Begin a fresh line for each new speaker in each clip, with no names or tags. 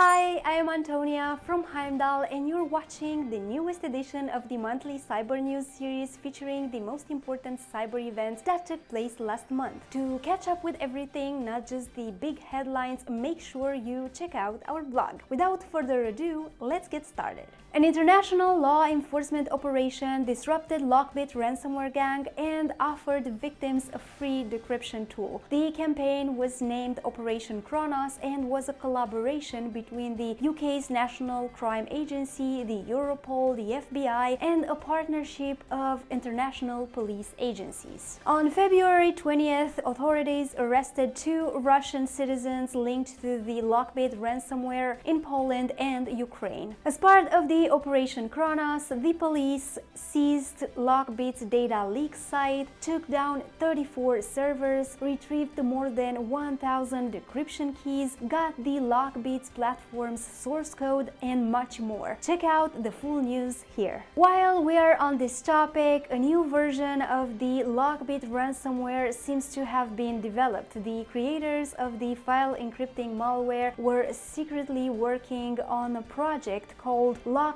Hi, I am Antonia from Heimdal and you're watching the newest edition of the monthly cyber news series featuring the most important cyber events that took place last month. To catch up with everything, not just the big headlines, make sure you check out our blog. Without further ado, let's get started. An international law enforcement operation disrupted Lockbit ransomware gang and offered victims a free decryption tool. The campaign was named Operation Kronos and was a collaboration between the UK's National Crime Agency, the Europol, the FBI, and a partnership of international police agencies. On February 20th, authorities arrested two Russian citizens linked to the Lockbit ransomware in Poland and Ukraine. As part of the Operation Kronos, the police seized Lockbit's data leak site, took down 34 servers, retrieved more than 1,000 decryption keys, got the Lockbit's platform's source code, and much more. Check out the full news here. While we are on this topic, a new version of the Lockbit ransomware seems to have been developed. The creators of the file encrypting malware were secretly working on a project called Lockbit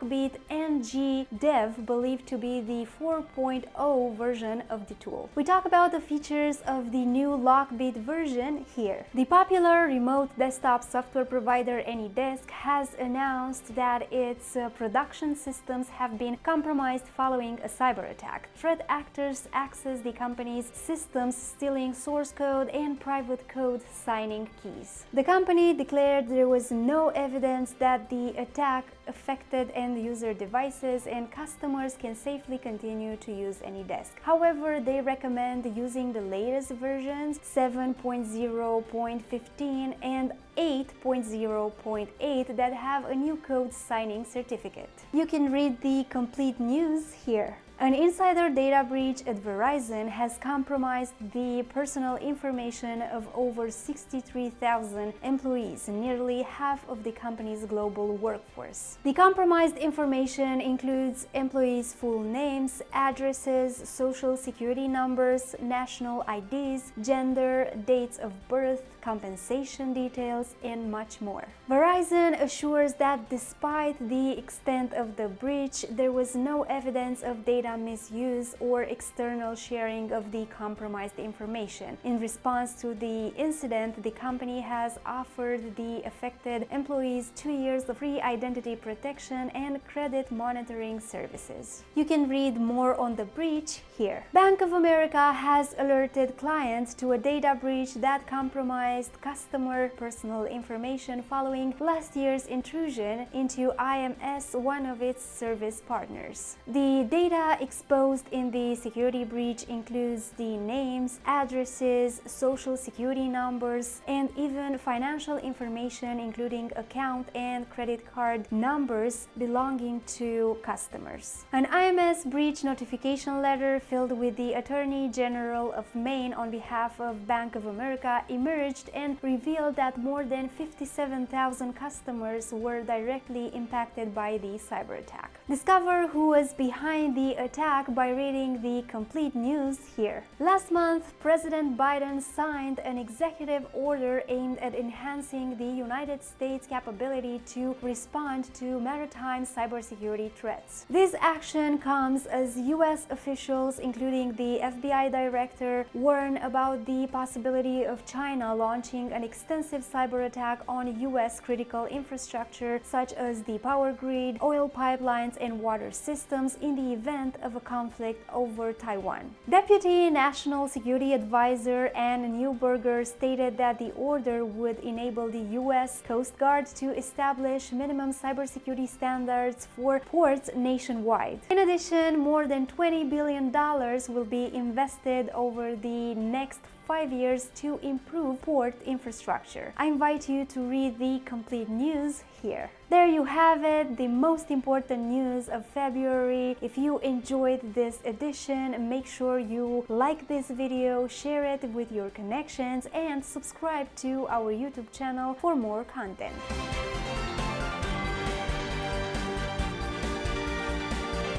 NG Dev, believed to be the 4.0 version of the tool. We talk about the features of the new Lockbit version here. The popular remote desktop software provider AnyDesk has announced that its production systems have been compromised following a cyber attack. Threat actors access the company's systems, stealing source code and private code signing keys. The company declared there was no evidence that the attack affected end-user devices and customers can safely continue to use AnyDesk. However, they recommend using the latest versions 7.0.15 and 8.0.8 that have a new code signing certificate. You can read the complete news here. An insider data breach at Verizon has compromised the personal information of over 63,000 employees, nearly half of the company's global workforce. The compromised information includes employees' full names, addresses, social security numbers, national IDs, gender, dates of birth, compensation details, and much more. Verizon assures that despite the extent of the breach, there was no evidence of data misuse or external sharing of the compromised information. In response to the incident, the company has offered the affected employees 2 years of free identity protection and credit monitoring services. You can read more on the breach here. Bank of America has alerted clients to a data breach that compromised customer personal information following last year's intrusion into IMS, one of its service partners. The data exposed in the security breach includes the names, addresses, social security numbers, and even financial information including account and credit card numbers belonging to customers. An IMS breach notification letter filled with the Attorney General of Maine on behalf of Bank of America emerged and revealed that more than 57,000 customers were directly impacted by the cyber attack. Discover who was behind the attack by reading the complete news here. Last month, President Biden signed an executive order aimed at enhancing the United States' capability to respond to maritime cybersecurity threats. This action comes as U.S. officials, including the FBI director, warn about the possibility of China launching an extensive cyber attack on U.S. critical infrastructure such as the power grid, oil pipelines, and water systems in the event of a conflict over Taiwan. Deputy National Security Advisor Ann Neuberger stated that the order would enable the U.S. Coast Guard to establish minimum cybersecurity standards for ports nationwide. In addition, more than $20 billion will be invested over the next 5 years to improve port infrastructure. I invite you to read the complete news here. There you have it, the most important news of February. If you enjoyed this edition, make sure you like this video, share it with your connections, and subscribe to our YouTube channel for more content.